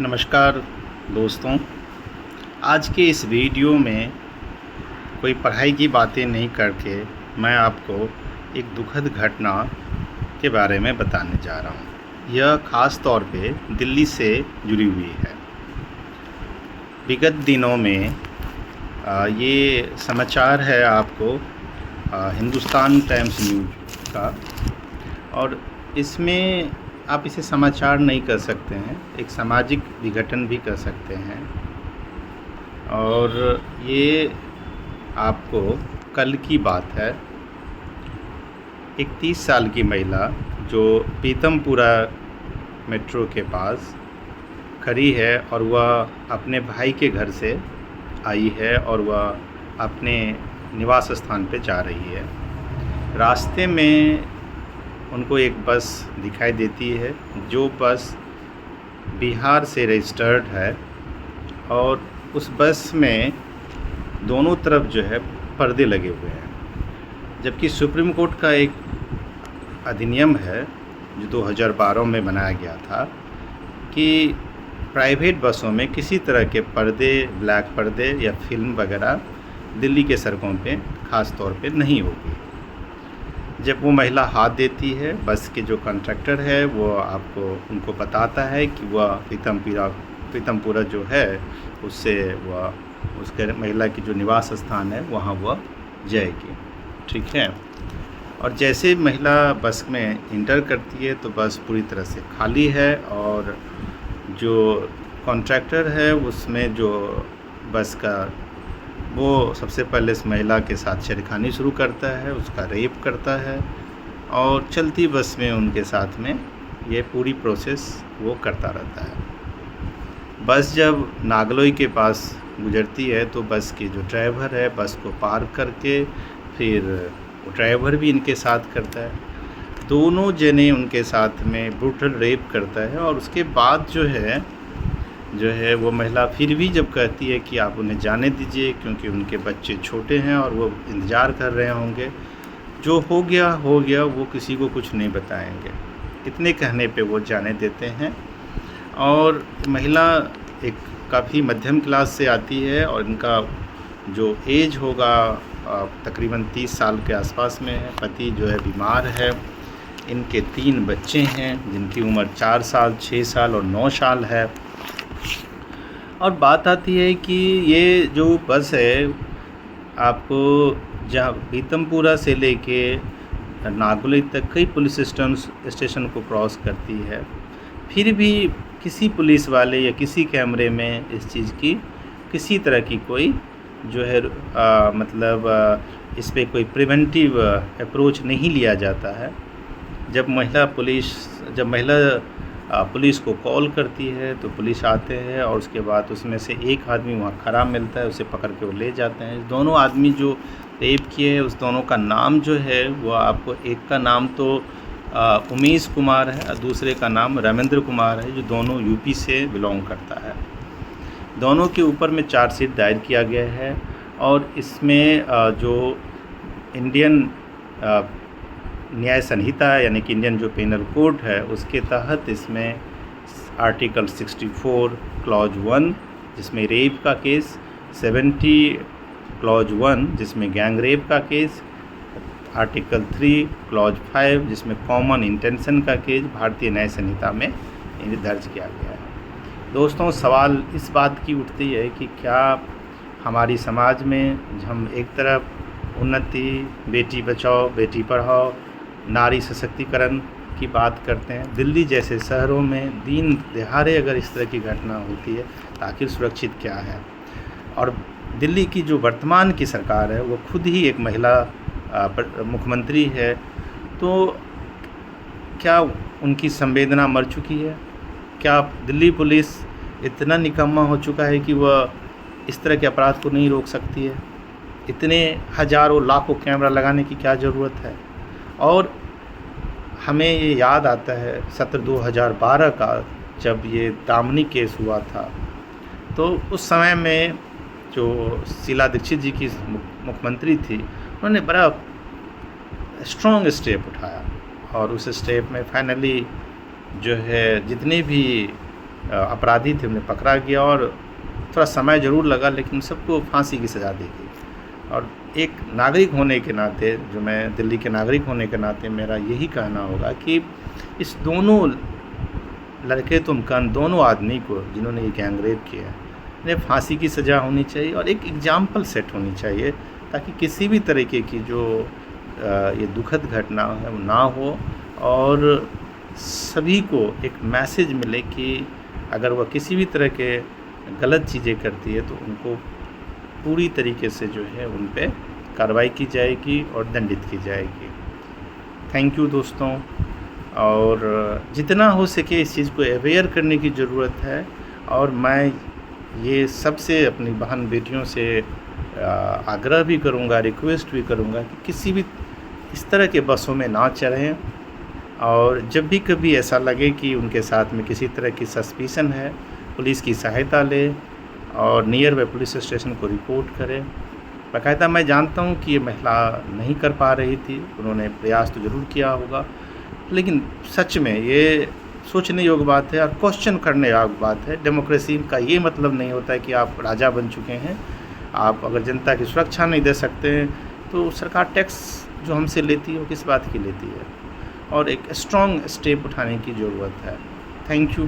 नमस्कार दोस्तों। आज के इस वीडियो में कोई पढ़ाई की बातें नहीं करके मैं आपको एक दुखद घटना के बारे में बताने जा रहा हूँ। यह ख़ास तौर पे दिल्ली से जुड़ी हुई है। विगत दिनों में ये समाचार है आपको हिंदुस्तान टाइम्स न्यूज़ का, और इसमें आप इसे समाचार नहीं कर सकते हैं, एक सामाजिक विघटन भी कर सकते हैं। और ये आपको कल की बात है। एक 30 साल की महिला जो पीतमपुरा मेट्रो के पास खड़ी है और वह अपने भाई के घर से आई है और वह अपने निवास स्थान पे जा रही है। रास्ते में उनको एक बस दिखाई देती है, जो बस बिहार से रजिस्टर्ड है, और उस बस में दोनों तरफ जो है पर्दे लगे हुए हैं। जबकि सुप्रीम कोर्ट का एक अधिनियम है जो 2012 में बनाया गया था कि प्राइवेट बसों में किसी तरह के पर्दे, ब्लैक पर्दे या फिल्म वगैरह दिल्ली के सड़कों पे ख़ास तौर पे नहीं होगी। जब वो महिला हाथ देती है, बस के जो कंडक्टर है वो उनको बताता है कि वह पीतमपुरा जो है उससे वह उसके महिला की जो निवास स्थान है वहाँ वह जाएगी। ठीक है। और जैसे महिला बस में इंटर करती है तो बस पूरी तरह से खाली है, और जो कॉन्ट्रैक्टर है उसमें जो बस का वो सबसे पहले इस महिला के साथ छेड़खानी शुरू करता है, उसका रेप करता है, और चलती बस में उनके साथ में ये पूरी प्रोसेस वो करता रहता है। बस जब नागलोई के पास गुजरती है तो बस के जो ड्राइवर है बस को पार करके फिर वो ड्राइवर भी इनके साथ करता है। दोनों जने उनके साथ में ब्रूटल रेप करता है, और उसके बाद जो है वो महिला फिर भी जब कहती है कि आप उन्हें जाने दीजिए क्योंकि उनके बच्चे छोटे हैं और वो इंतज़ार कर रहे होंगे, जो हो गया, वो किसी को कुछ नहीं बताएंगे, इतने कहने पे वो जाने देते हैं। और महिला एक काफ़ी मध्यम क्लास से आती है और इनका जो एज होगा तकरीबन 30 साल के आसपास में है। पति जो है बीमार है, इनके 3 बच्चे हैं जिनकी उम्र 4 साल, 6 साल और 9 साल है। और बात आती है कि ये जो बस है आपको जहाँ पीतमपुरा से लेके नागलोई तक कई पुलिस स्टेशन को क्रॉस करती है, फिर भी किसी पुलिस वाले या किसी कैमरे में इस चीज़ की किसी तरह की कोई जो है इस पे कोई प्रिवेंटिव अप्रोच नहीं लिया जाता है। जब महिला पुलिस को कॉल करती है तो पुलिस आते हैं, और उसके बाद उसमें से एक आदमी वहाँ खड़ा मिलता है, उसे पकड़ के वो ले जाते हैं। दोनों आदमी जो रेप किए हैं उस दोनों का नाम जो है वो आपको, एक का नाम तो उमेश कुमार है और दूसरे का नाम रमेंद्र कुमार है, जो दोनों यूपी से बिलोंग करता है। दोनों के ऊपर में चार्जशीट दायर किया गया है, और इसमें जो इंडियन न्याय संहिता यानी कि इंडियन जो पेनल कोड है उसके तहत इसमें आर्टिकल 64 क्लॉज 1 जिसमें रेप का केस, 70 क्लॉज 1 जिसमें गैंग रेप का केस, आर्टिकल 3 क्लॉज 5 जिसमें कॉमन इंटेंशन का केस भारतीय न्याय संहिता में दर्ज किया गया है। दोस्तों, सवाल इस बात की उठती है कि क्या हमारी समाज में हम एक तरफ उन्नति, बेटी बचाओ बेटी पढ़ाओ, नारी सशक्तिकरण की बात करते हैं, दिल्ली जैसे शहरों में दिन दहाड़े अगर इस तरह की घटना होती है तो आखिर सुरक्षित क्या है? और दिल्ली की जो वर्तमान की सरकार है वो खुद ही एक महिला मुख्यमंत्री है, तो क्या उनकी संवेदना मर चुकी है? क्या दिल्ली पुलिस इतना निकम्मा हो चुका है कि वह इस तरह के अपराध को नहीं रोक सकती है? इतने हज़ारों लाखों कैमरा लगाने की क्या ज़रूरत है? और हमें ये याद आता है सत्र 2012 का, जब ये दामिनी केस हुआ था, तो उस समय में जो शीला दीक्षित जी की मुख्यमंत्री थी, उन्होंने बड़ा स्ट्रॉन्ग स्टेप उठाया, और उस स्टेप में फाइनली जो है जितने भी अपराधी थे उन्हें पकड़ा गया और थोड़ा समय ज़रूर लगा, लेकिन सबको फांसी की सज़ा दी गई। और एक नागरिक होने के नाते, जो मैं दिल्ली के नागरिक होने के नाते मेरा यही कहना होगा कि इस दोनों लड़के तुमकन, दोनों आदमी को जिन्होंने ये गैंगरेप किया है, इन्हें फांसी की सज़ा होनी चाहिए और एक एग्जाम्पल सेट होनी चाहिए, ताकि किसी भी तरीके की जो ये दुखद घटना है वो ना हो और सभी को एक मैसेज मिले कि अगर वह किसी भी तरह के गलत चीज़ें करती है तो उनको पूरी तरीके से जो है उन पे कार्रवाई की जाएगी और दंडित की जाएगी। थैंक यू दोस्तों, और जितना हो सके इस चीज़ को अवेयर करने की ज़रूरत है। और मैं ये सबसे अपनी बहन बेटियों से आग्रह भी करूँगा, रिक्वेस्ट भी करूँगा कि किसी भी इस तरह के बसों में ना चढ़ें, और जब भी कभी ऐसा लगे कि उनके साथ में किसी तरह की सस्पिशन है, पुलिस की सहायता लें और नियर बाय पुलिस स्टेशन को रिपोर्ट करें। बाकायदा मैं जानता हूँ कि ये महिला नहीं कर पा रही थी, उन्होंने प्रयास तो ज़रूर किया होगा, लेकिन सच में ये सोचने योग्य बात है और क्वेश्चन करने योग्य बात है। डेमोक्रेसी का ये मतलब नहीं होता है कि आप राजा बन चुके हैं, आप अगर जनता की सुरक्षा नहीं दे सकते हैं तो सरकार टैक्स जो हमसे लेती है वो किस बात की लेती है, और एक स्ट्रॉन्ग स्टेप उठाने की ज़रूरत है। Thank you.